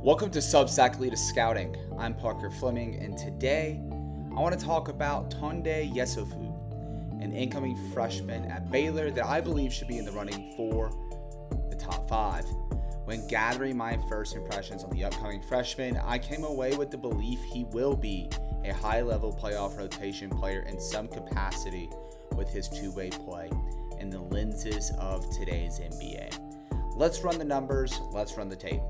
Welcome to Substack Lead Scouting. I'm Parker Fleming, and today I want to talk about Tounde Yessoufou, an incoming freshman at Baylor that I believe should be in the running for the top 5. When gathering my first impressions on the upcoming freshman, I came away with the belief he will be a high-level playoff rotation player in some capacity with his two-way play in the lenses of today's NBA. Let's run the numbers, let's run the tape.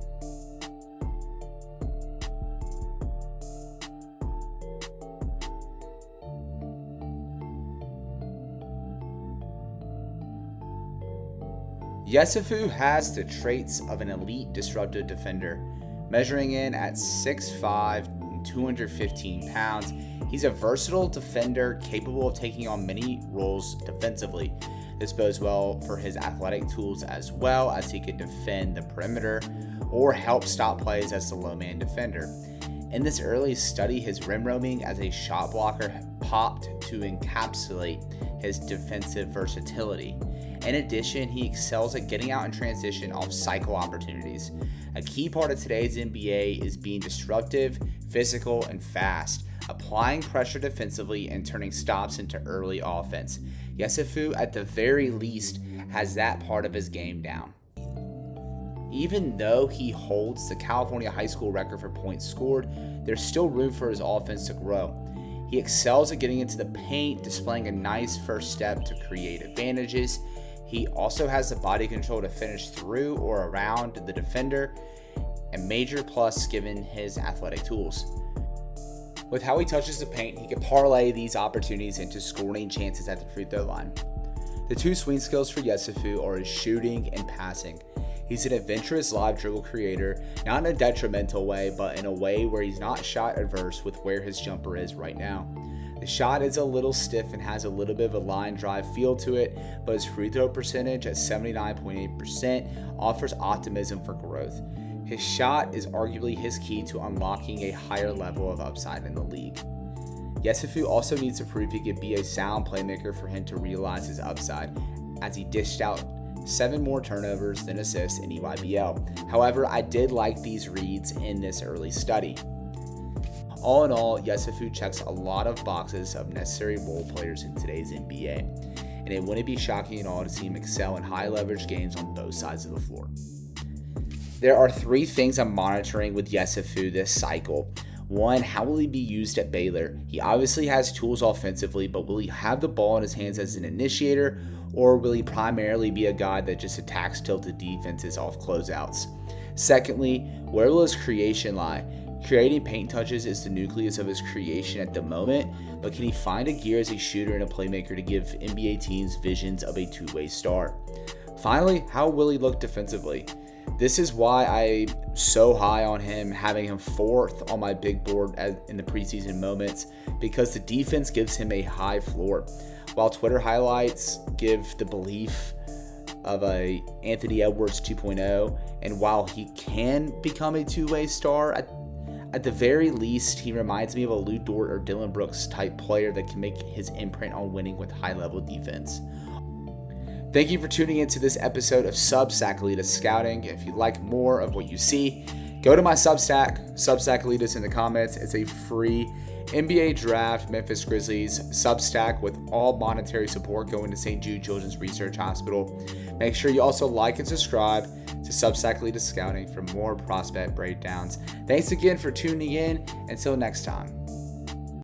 Yessoufou has the traits of an elite disruptive defender. Measuring in at 6'5" and 215 pounds, he's a versatile defender capable of taking on many roles defensively. This bodes well for his athletic tools as well, as he can defend the perimeter or help stop plays as the low man defender. In this early study, his rim roaming as a shot blocker popped to encapsulate his defensive versatility. In addition, he excels at getting out in transition off cycle opportunities. A key part of today's NBA is being disruptive, physical, and fast, applying pressure defensively and turning stops into early offense. Yessoufou, at the very least, has that part of his game down. Even though he holds the California high school record for points scored, there's still room for his offense to grow. He excels at getting into the paint, displaying a nice first step to create advantages. He also has the body control to finish through or around the defender, a major plus given his athletic tools. With how he touches the paint, he can parlay these opportunities into scoring chances at the free throw line. The two swing skills for Yessoufou are his shooting and passing. He's an adventurous live dribble creator, not in a detrimental way, but in a way where he's not shot adverse with where his jumper is right now. The shot is a little stiff and has a little bit of a line drive feel to it, but his free throw percentage at 79.8% offers optimism for growth. His shot is arguably his key to unlocking a higher level of upside in the league. Yessoufou also needs to prove he could be a sound playmaker for him to realize his upside, as he dished out 7 more turnovers than assists in EYBL. However, I did like these reads in this early study. All in all, Yessoufou checks a lot of boxes of necessary role players in today's NBA, and it wouldn't be shocking at all to see him excel in high leverage games on both sides of the floor. There are 3 things I'm monitoring with Yessoufou this cycle. 1, how will he be used at Baylor? He obviously has tools offensively, but will he have the ball in his hands as an initiator, or will he primarily be a guy that just attacks tilted defenses off closeouts? Secondly, where will his creation lie? Creating paint touches is the nucleus of his creation at the moment, but can he find a gear as a shooter and a playmaker to give NBA teams visions of a two-way star? Finally, how will he look defensively? This is why I'm so high on him, having him 4th on my big board in the preseason moments, because the defense gives him a high floor. While Twitter highlights give the belief of a Anthony Edwards 2.0, and while he can become a two-way star, at the very least, he reminds me of a Lou Dort or Dylan Brooks type player that can make his imprint on winning with high-level defense. Thank you for tuning into this episode of Substack Lead Scouting. If you'd like more of what you see, go to my Substack Lead us in the comments. It's a free NBA Draft Memphis Grizzlies Substack with all monetary support going to St. Jude Children's Research Hospital. Make sure you also like and subscribe to Substack Lead Scouting for more prospect breakdowns. Thanks again for tuning in. Until next time.